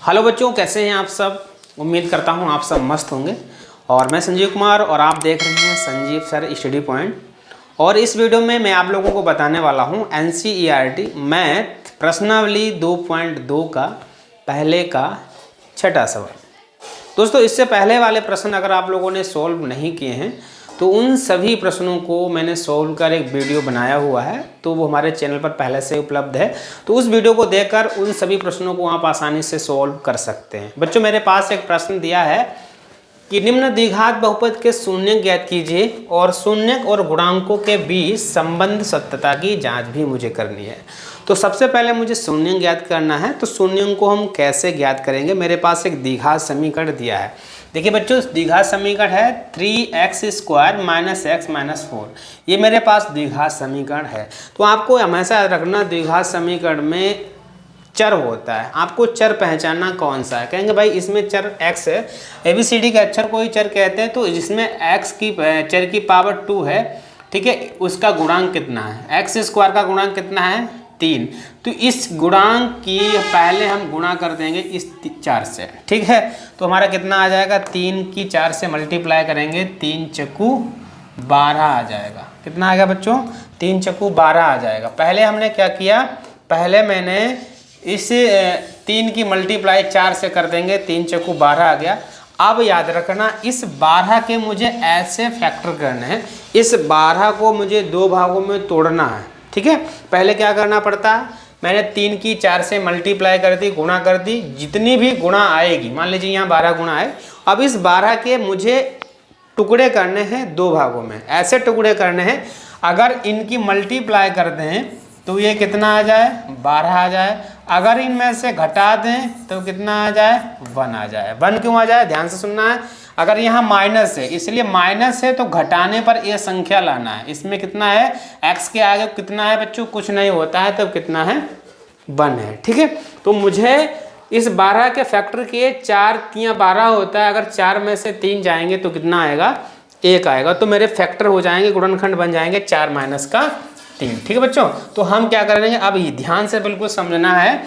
Hello बच्चों, कैसे हैं आप सब। उम्मीद करता हूं आप सब मस्त होंगे। और मैं संजीव कुमार और आप देख रहे हैं संजीव सर स्टडी पॉइंट। और इस वीडियो में मैं आप लोगों को बताने वाला हूं NCERT मैथ प्रश्नावली 2.2 का पहले का छठा सवाल। दोस्तों, इससे पहले वाले प्रश्न अगर आप लोगों ने सॉल्व नहीं किए हैं तो उन सभी प्रश्नों को मैंने सॉल्व कर एक वीडियो बनाया हुआ है, तो वो हमारे चैनल पर पहले से उपलब्ध है। तो उस वीडियो को देखकर उन सभी प्रश्नों को आप आसानी से सॉल्व कर सकते हैं। बच्चों, मेरे पास एक प्रश्न दिया है कि निम्न द्विघात बहुपद के शून्य ज्ञात कीजिए और शून्य और गुणांकों के बीच संबंध सत्यता की जांच भी मुझे करनी है। तो सबसे पहले मुझे शून्य ज्ञात करना है। तो शून्य को हम कैसे ज्ञात करेंगे। मेरे पास एक द्विघात समीकरण दिया है। देखिए बच्चों, द्विघात समीकरण है 3x² - x - 4। ये मेरे पास द्विघात समीकरण है। तो आपको हमेशा याद रखना, द्विघात समीकरण में चर होता है। आपको चर पहचानना कौन सा है। कहेंगे भाई इसमें चर x है, ABCD के अक्षर को ही चर कहते हैं। तो जिसमें x की चर की पावर 2 है, ठीक है, उसका गुणांक कितना है। x² का गुणांक कितना है 3। तो इस गुणांक की पहले हम गुणा कर देंगे इस 4 से, ठीक है। तो हमारा कितना आ जाएगा, 3 की 4 से मल्टीप्लाई करेंगे, 3 चक्कू 12 आ जाएगा। कितना आ गया बच्चों, 3 चक्कू 12 आ जाएगा। पहले हमने क्या किया, पहले मैंने इस 3 की मल्टीप्लाई 4 से कर देंगे, 3 चक्कू 12 आ गया। अब याद रखना, इस 12 के मुझे ऐसे फैक्टर करने हैं, इस 12 को मुझे 2 भागों में तोड़ना है, ठीक है। पहले क्या करना पड़ता है, मैंने 3 की 4 से मल्टीप्लाई कर दी, गुणा कर दी। जितनी भी गुणा आएगी, मान लीजिए यहाँ 12 गुणा है, अब इस 12 के मुझे टुकड़े करने हैं 2 भागों में। ऐसे टुकड़े करने हैं, अगर इनकी मल्टीप्लाई कर दें तो ये कितना आ जाए, 12 आ जाए। अगर इनमें से घटा दें तो कितना आ जाए, 1 आ जाए। 1 क्यों आ जाए, ध्यान से सुनना है। अगर यहाँ माइनस है, इसलिए माइनस है तो घटाने पर ये संख्या लाना है। इसमें कितना है, x के आगे कितना है बच्चों, कुछ नहीं होता है, तो कितना है, 1 है, ठीक है। तो मुझे इस 12 के फैक्टर के 4 तियाँ 12 होता है। अगर 4 में से 3 जाएंगे तो कितना आएगा, 1 आएगा। तो मेरे फैक्टर हो जाएंगे, गुणनखंड बन जाएंगे 4 - 3, ठीक है बच्चों। तो हम क्या करेंगे, अब ये ध्यान से बिल्कुल समझना है।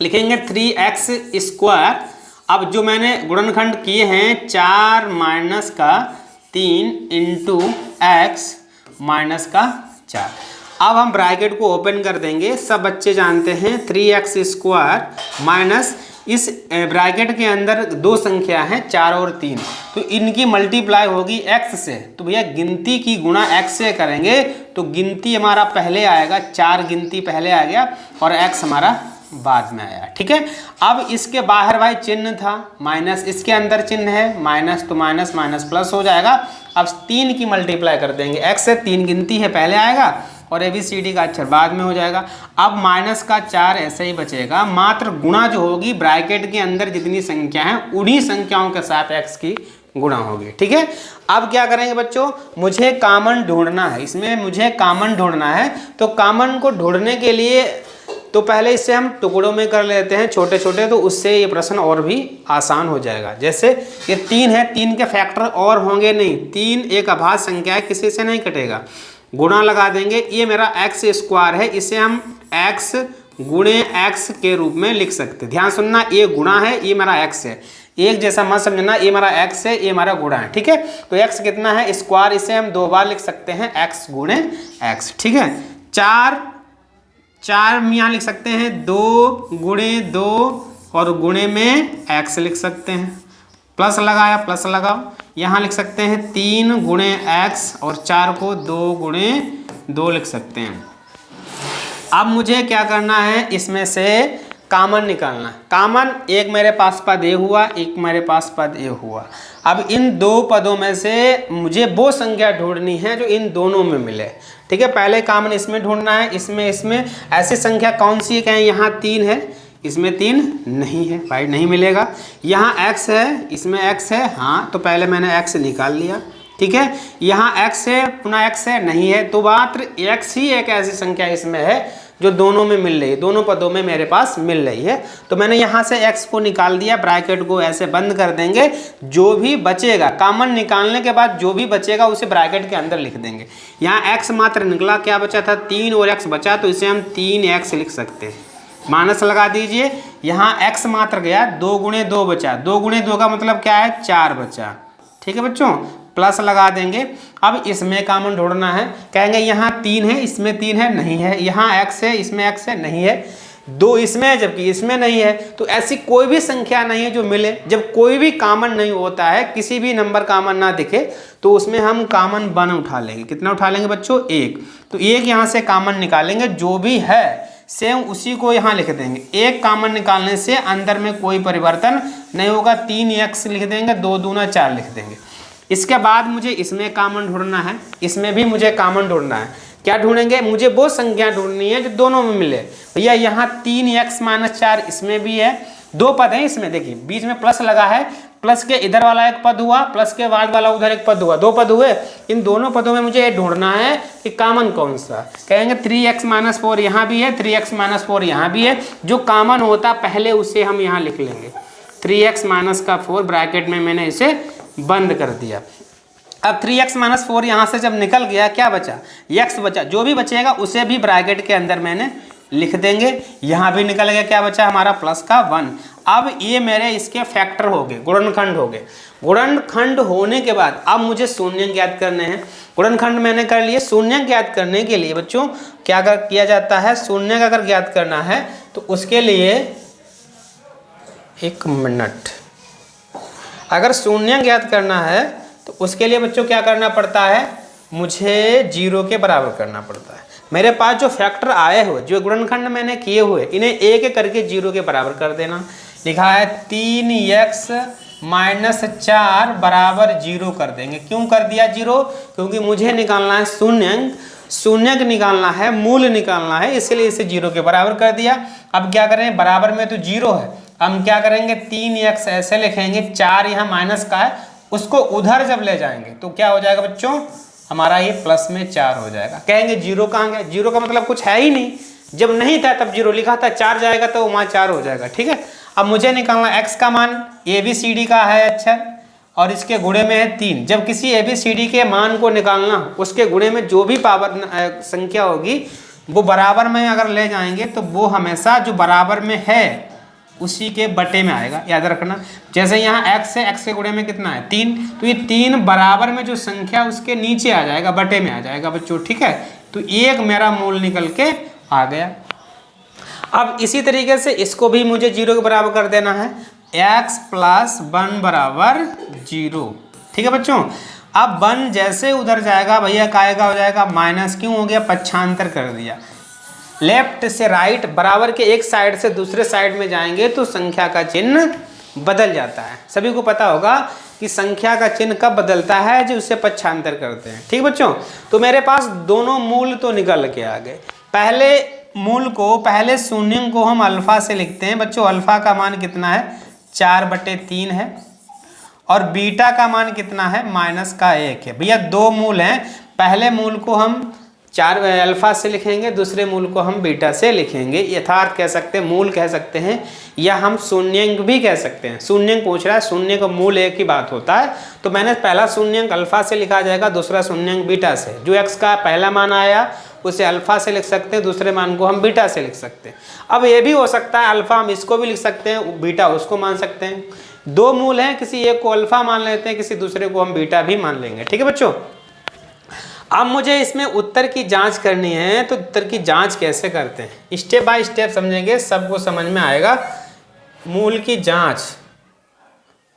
लिखेंगे 3x²। अब जो मैंने गुणनखंड किए हैं 4 - 3 इंटू x - 4। अब हम ब्रैकेट को ओपन कर देंगे। सब बच्चे जानते हैं 3x² माइनस इस ब्रैकेट के अंदर 2 संख्या हैं 4 और 3, तो इनकी मल्टीप्लाई होगी x से। तो भैया गिनती की गुणा x से करेंगे तो गिनती हमारा पहले आएगा, 4 गिनती पहले आ गया और x हमारा बाद में आया, ठीक है। अब इसके बाहर भाई चिन्ह था माइनस, इसके अंदर चिन्ह है माइनस, तो माइनस माइनस प्लस हो जाएगा। अब 3 की मल्टीप्लाई कर देंगे, x से 3 गिनती है पहले आएगा और ABCD का अक्षर बाद में हो जाएगा। अब माइनस का 4 ऐसे ही बचेगा। मात्र गुणा जो होगी, ब्रैकेट के अंदर जितनी संख्या है उन्हीं संख्याओं के साथ x की गुणा होगी, ठीक है। अब क्या करेंगे बच्चों, मुझे कॉमन ढूंढना है, इसमें मुझे कॉमन ढूंढना है। तो कॉमन को ढूंढने के लिए तो पहले इससे हम टुकड़ों में कर लेते हैं छोटे छोटे, तो उससे ये प्रश्न और भी आसान हो जाएगा। जैसे ये 3 है, 3 के फैक्टर और होंगे नहीं, 3 एक अभाज्य संख्या है, किसी से नहीं कटेगा, गुणा लगा देंगे। ये मेरा x² है, इसे हम x गुणे x के रूप में लिख सकते हैं। ध्यान सुनना, ये गुणा है, ये मेरा x है, एक जैसा मत समझना, ये मेरा x है, ये हमारा गुणा है, ठीक है। तो x कितना है, स्क्वायर, इसे हम 2 बार लिख सकते हैं, x गुणे x, ठीक है। 4 यहाँ लिख सकते हैं, 2 गुणे 2 और गुणे में x लिख सकते हैं, प्लस लगाया प्लस लगाओ। यहाँ लिख सकते हैं 3 गुणे x और 4 को 2 गुणे 2 लिख सकते हैं। अब मुझे क्या करना है, इसमें से कॉमन निकालना। कॉमन एक मेरे पास पद ए हुआ, एक मेरे पास पद ए हुआ। अब इन 2 पदों में से मुझे वो संख्या ढूंढनी है जो इन दोनों में मिले, ठीक है। पहले कॉमन इसमें ढूंढना है, इसमें ऐसी संख्या कौन सी है, कहें यहाँ 3 है, इसमें 3 नहीं है भाई, नहीं मिलेगा। यहाँ x है, इसमें x है, हाँ, तो पहले मैंने x निकाल लिया, ठीक है। यहाँ x है, पुनः x है, नहीं है, तो मात्र x ही एक ऐसी संख्या इसमें है जो दोनों में मिल रही है, दोनों पदों में मेरे पास मिल रही है। तो मैंने यहाँ से x को निकाल दिया, ब्रैकेट को ऐसे बंद कर देंगे। जो भी बचेगा, कॉमन निकालने के बाद जो भी बचेगा उसे ब्रैकेट के अंदर लिख देंगे। यहाँ x मात्र निकला, क्या बचा था, 3 और x बचा, तो इसे हम 3x लिख सकते हैं। माइनस लगा दीजिए, यहाँ x मात्र गया, 2 गुणे 2 बचा, 2 गुणे 2 का मतलब क्या है 4 बचा। ठीक है बच्चों, प्लस लगा देंगे। अब इसमें कॉमन ढूंढना है, कहेंगे यहाँ 3 है, इसमें 3 है, नहीं है, यहाँ x है, इसमें x है, नहीं है, 2 इसमें है जबकि इसमें नहीं है। तो ऐसी कोई भी संख्या नहीं है जो मिले। जब कोई भी कॉमन नहीं होता है, किसी भी नंबर कॉमन ना दिखे, तो उसमें हम कॉमन 1 उठा लेंगे। कितना उठा लेंगे बच्चों? 1। तो 1 यहाँ से कॉमन निकालेंगे, जो भी है सेम उसी को यहाँ लिख देंगे। 1 कॉमन निकालने से अंदर में कोई परिवर्तन नहीं होगा। 3x लिख देंगे, 2 दूना 4 लिख देंगे। इसके बाद मुझे इसमें कॉमन ढूंढना है, इसमें भी मुझे कॉमन ढूंढना है। क्या ढूंढेंगे? मुझे वो संख्या ढूंढनी है जो दोनों में मिले। भैया यहाँ 3x - 4 इसमें भी है, 2 पद हैं इसमें, देखिए बीच में प्लस लगा है, प्लस के इधर वाला एक पद हुआ, प्लस के बाद वाला उधर एक पद हुआ, 2 पद हुए। इन दोनों पदों में मुझे ये ढूंढना है कि कॉमन कौन सा। कहेंगे 3x - 4 यहाँ भी है, 3x - 4 यहाँ भी है। जो कॉमन होता पहले उसे हम यहाँ लिख लेंगे। 3x - 4 ब्रैकेट में मैंने इसे बंद कर दिया। अब 3x - 4 यहाँ से जब निकल गया, क्या बचा? x बचा। जो भी बचेगा उसे भी ब्रैकेट के अंदर मैंने लिख देंगे। यहाँ भी निकल गया, क्या बचा हमारा? प्लस का 1। अब ये मेरे इसके फैक्टर हो गए, गुणनखंड हो गए। गुणनखंड होने के बाद अब मुझे शून्य ज्ञात करने हैं। गुणनखंड मैंने कर लिए। शून्य ज्ञात करने के लिए बच्चों क्या किया जाता है? शून्य का अगर ज्ञात करना है तो उसके लिए 1 मिनट, अगर शून्य ज्ञात करना है तो उसके लिए बच्चों क्या करना पड़ता है? मुझे 0 के बराबर करना पड़ता है। मेरे पास जो फैक्टर आए हुए, जो गुणनखंड मैंने किए हुए, इन्हें एक एक करके 0 के बराबर कर देना। लिखा है 3x - 4 बराबर 0 कर देंगे। क्यों कर दिया 0? क्योंकि मुझे निकालना है शून्य, शून्य निकालना है, मूल निकालना है, इसलिए इसे 0 के बराबर कर दिया। अब क्या करें? बराबर में तो 0 है, हम क्या करेंगे? 3x ऐसे लिखेंगे, 4 यहाँ माइनस का है, उसको उधर जब ले जाएंगे तो क्या हो जाएगा बच्चों? हमारा ये प्लस में 4 हो जाएगा। कहेंगे 0 कहाँ गया? 0 का मतलब कुछ है ही नहीं। जब नहीं था तब 0 लिखा था, 4 जाएगा तो वहाँ 4 हो जाएगा। ठीक है, अब मुझे निकालना x का मान, ABCD का है अक्षर और इसके गुणे में है 3। जब किसी ABCD के मान को निकालना, उसके गुणे में जो भी पावर संख्या होगी वो बराबर में अगर ले जाएंगे तो वो हमेशा जो बराबर में है उसी के बटे में आएगा, याद रखना। जैसे यहाँ x है, x के गुणे में कितना है? 3, तो ये 3 बराबर में जो संख्या उसके नीचे आ जाएगा, बटे में आ जाएगा बच्चों। ठीक है, तो 1 मेरा मूल निकल के आ गया। अब इसी तरीके से इसको भी मुझे 0 के बराबर कर देना है। x + 1 बराबर 0। ठीक है बच्चों, अब 1 जैसे उधर जाएगा भैया कायगा हो जाएगा माइनस। क्यों हो गया? पक्षांतर कर दिया। लेफ्ट से राइट बराबर के एक साइड से दूसरे साइड में जाएंगे तो संख्या का चिन्ह बदल जाता है। सभी को पता होगा कि संख्या का चिन्ह कब बदलता है? जो उसे पक्षांतर करते हैं। ठीक बच्चों, तो मेरे पास दोनों मूल तो निकल के आ गए। पहले मूल को, पहले शून्य को हम अल्फा से लिखते हैं बच्चों। अल्फा का मान कितना है? 4/3 है। और बीटा का मान कितना है? -1 है। भैया 2 मूल हैं, पहले मूल को हम 4 अल्फा से लिखेंगे, दूसरे मूल को हम बीटा से लिखेंगे। यथार्थ कह सकते हैं, मूल कह सकते हैं, या हम शून्यंक भी कह सकते हैं। शून्यंक पूछ रहा है, शून्य का मूल एक ही बात होता है। तो मैंने पहला शून्यंक अल्फा से लिखा जाएगा, दूसरा शून्यंक बीटा से। जो x का पहला मान आया उसे अल्फा से लिख सकते हैं, दूसरे मान को हम बीटा से लिख सकते हैं। अब ये भी हो सकता है अल्फा हम इसको भी लिख सकते हैं, बीटा उसको मान सकते हैं। 2 मूल हैं, किसी एक को अल्फा मान लेते हैं, किसी दूसरे को हम बीटा भी मान लेंगे। ठीक है बच्चों, अब मुझे इसमें उत्तर की जांच करनी है। तो उत्तर की जांच कैसे करते हैं? स्टेप बाय स्टेप समझेंगे, सबको समझ में आएगा। मूल की जांच,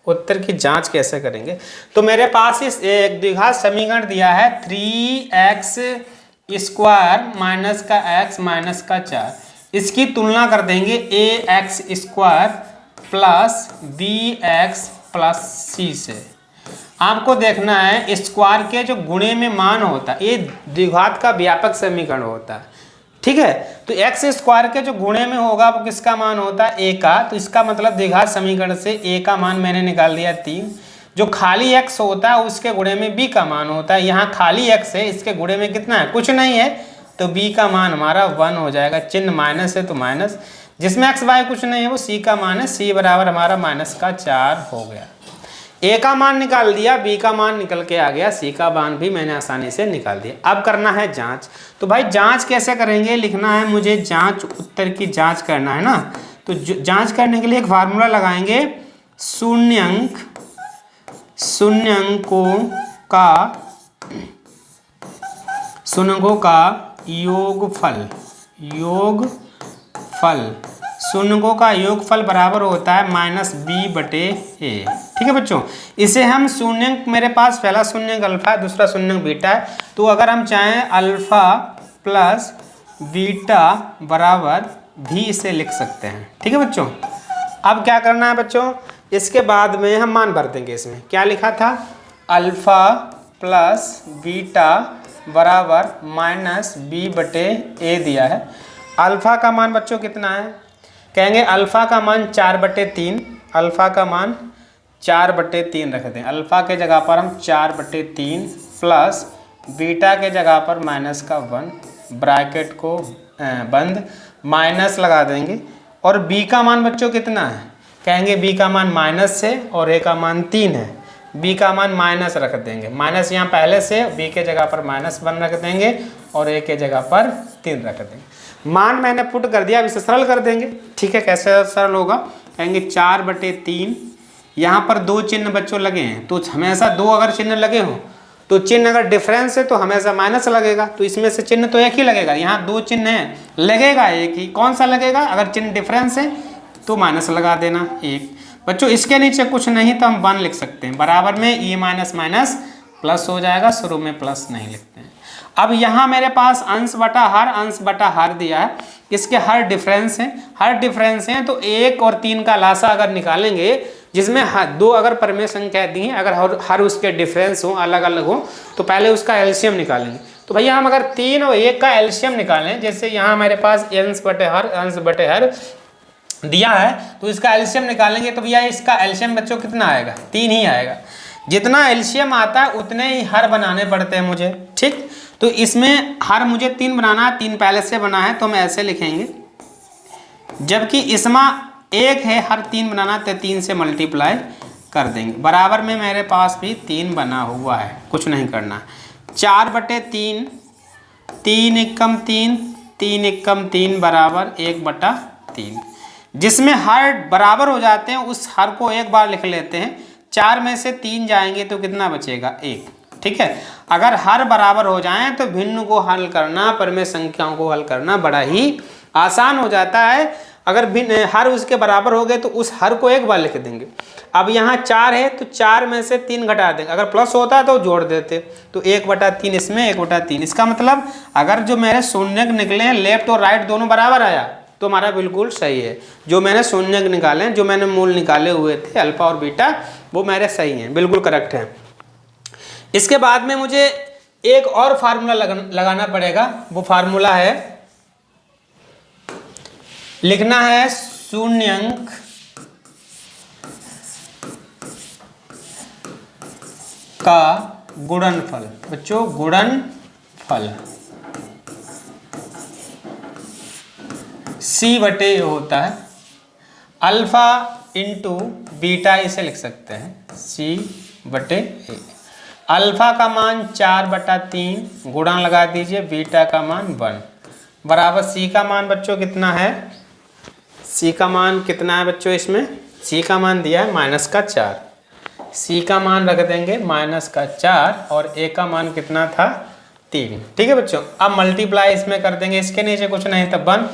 उत्तर की जांच कैसे करेंगे? तो मेरे पास इस एक द्विघात समीकरण दिया है 3x स्क्वायर -x -4। इसकी तुलना कर देंगे ax square plus bx plus c से। आपको देखना है स्क्वायर के जो गुणे में मान होता है, ये द्विघात का व्यापक समीकरण होता है। ठीक है, तो x स्क्वायर के जो गुणे में होगा वो किसका मान होता है? a का। तो इसका मतलब द्विघात समीकरण से a का मान मैंने निकाल दिया 3। जो खाली x होता है उसके गुणे में b का मान होता है। यहाँ खाली x है, इसके गुणे में कितना है? कुछ नहीं है, तो b का मान हमारा 1 हो जाएगा। चिन्ह माइनस है तो माइनस, जिसमें x y कुछ नहीं है वो c का मान है। c बराबर हमारा -4 हो गया। ए का मान निकाल दिया, बी का मान निकल के आ गया, सी का मान भी मैंने आसानी से निकाल दिया। अब करना है जांच। तो भाई जांच कैसे करेंगे, लिखना है मुझे जांच, उत्तर की जांच करना है ना। तो जांच करने के लिए एक फार्मूला लगाएंगे, शून्यंकों का योगफल। शून्यंकों का योगफल बराबर होता है -b/a। ठीक है बच्चों, इसे हम शून्यंक, मेरे पास पहला शून्यंक अल्फा है, दूसरा शून्यंक बीटा है। तो अगर हम चाहें अल्फा प्लस बीटा बराबर भी इसे लिख सकते हैं। ठीक है बच्चों, अब क्या करना है बच्चों, इसके बाद में हम मान भर देंगे। इसमें क्या लिखा था, अल्फा प्लस बीटा बराबर -b/a दिया है। अल्फा का मान बच्चों कितना है, कहेंगे अल्फा का मान 4/3, अल्फा का मान 4/3 रख दें। अल्फा के जगह पर हम 4/3 प्लस बीटा के जगह पर -1, ब्रैकेट को बंद, माइनस लगा देंगे। और बी का मान बच्चों कितना है, कहेंगे बी का मान माइनस है और ए का मान 3 है, बी का मान माइनस रख देंगे। माइनस यहाँ पहले से, बी के जगह पर -1 रख देंगे और ए के जगह पर 3 रख देंगे। मान मैंने पुट कर दिया, अब इसे सरल कर देंगे। ठीक है, कैसे सरल होगा, कहेंगे 4/3, यहाँ पर 2 चिन्ह बच्चों लगे हैं, तो हमेशा 2 अगर चिन्ह लगे हों तो चिन्ह अगर डिफरेंस है तो हमेशा माइनस लगेगा। तो इसमें से चिन्ह तो एक ही लगेगा, यहाँ 2 चिन्ह है, लगेगा एक ही। कौन सा लगेगा, अगर चिन्ह डिफरेंस है तो माइनस लगा देना 1। बच्चों इसके नीचे कुछ नहीं तो हम 1 लिख सकते हैं, बराबर में ये माइनस माइनस प्लस हो जाएगा, शुरू में प्लस नहीं लिखते हैं। अब यहाँ मेरे पास अंश बटा हर दिया है, इसके हर डिफरेंस हैं, तो 1 और 3 का लासा अगर निकालेंगे, जिसमें 2 अगर परमेय संख्या दी हैं, अगर हर उसके डिफरेंस हो, अलग अलग हो, तो पहले उसका एलसीएम निकालेंगे। तो भैया हम अगर 3 और 1 का एलसीएम निकालें, जैसे यहाँ हमारे पास अंश बटे हर दिया है, तो इसका एलसीएम निकालेंगे तो भैया इसका एलसीएम बच्चों कितना आएगा, 3 ही आएगा। जितना एलसीएम आता है उतने ही हर बनाने पड़ते हैं मुझे। ठीक, तो इसमें हर मुझे 3 बनाना है, 3 पहले से बना है तो हम ऐसे लिखेंगे, जबकि इसमें 1 है, हर 3 बनाना, तो 3 से मल्टीप्लाई कर देंगे। बराबर में मेरे पास भी 3 बना हुआ है, कुछ नहीं करना। 4/3, 3 एकम 3, 3 एकम 3 बराबर 1/3। जिसमें हर बराबर हो जाते हैं उस हर को एक बार लिख लेते हैं। 4 में से 3 जाएंगे तो कितना बचेगा, 1। ठीक है, अगर हर बराबर हो जाएं तो भिन्न को हल करना, परमेय संख्याओं को हल करना बड़ा ही आसान हो जाता है। अगर भिन्न हर उसके बराबर हो गए तो उस हर को एक बार लिख देंगे। अब यहाँ 4 है तो 4 में से 3 घटा देंगे, अगर प्लस होता है तो जोड़ देते, तो 1/3 इसमें, 1/3। इसका मतलब अगर जो मेरे शून्यक निकले हैं लेफ्ट और राइट दोनों बराबर आया तो हमारा बिल्कुल सही है। जो मैंने शून्यक निकाले हैं, जो मैंने मूल निकाले हुए थे अल्फा और बीटा, वो मेरे सही हैं, बिल्कुल करेक्ट हैं। इसके बाद में मुझे एक और फार्मूला लगाना पड़ेगा। वो फार्मूला है, लिखना है शून्यंक का गुणनफल। बच्चों गुणनफल C/A होता है, अल्फा इंटू बीटा इसे लिख सकते हैं C/A। अल्फा का मान 4/3, गुणा लगा दीजिए, बीटा का मान 1 बराबर C का मान बच्चों कितना है, C का मान कितना है बच्चों, इसमें C का मान दिया है -4, C का मान रख देंगे -4 और A का मान कितना था, 3। ठीक है बच्चों, अब मल्टीप्लाई इसमें कर देंगे, इसके नीचे कुछ नहीं था 1,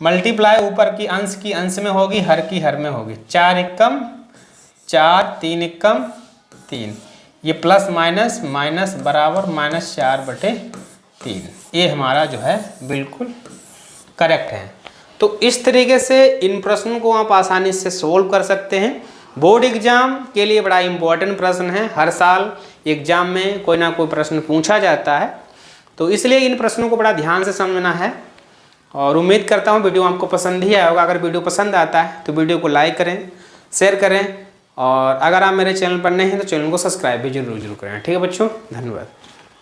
मल्टीप्लाई ऊपर की अंश में होगी, हर की हर में होगी। 4 एकम 4, 3 एकम 3, ये प्लस माइनस माइनस बराबर -4/3। ये हमारा जो है बिल्कुल करेक्ट है। तो इस तरीके से इन प्रश्नों को आप आसानी से सोल्व कर सकते हैं। बोर्ड एग्जाम के लिए बड़ा इम्पोर्टेंट प्रश्न है, हर साल एग्जाम में कोई ना कोई प्रश्न पूछा जाता है, तो इसलिए इन प्रश्नों को बड़ा ध्यान से समझना है। और उम्मीद करता हूँ वीडियो आपको पसंद ही आया होगा। अगर वीडियो पसंद आता है तो वीडियो को लाइक करें, शेयर करें, और अगर आप मेरे चैनल पर नए हैं तो चैनल को सब्सक्राइब भी जरूर करें। ठीक है बच्चों, धन्यवाद।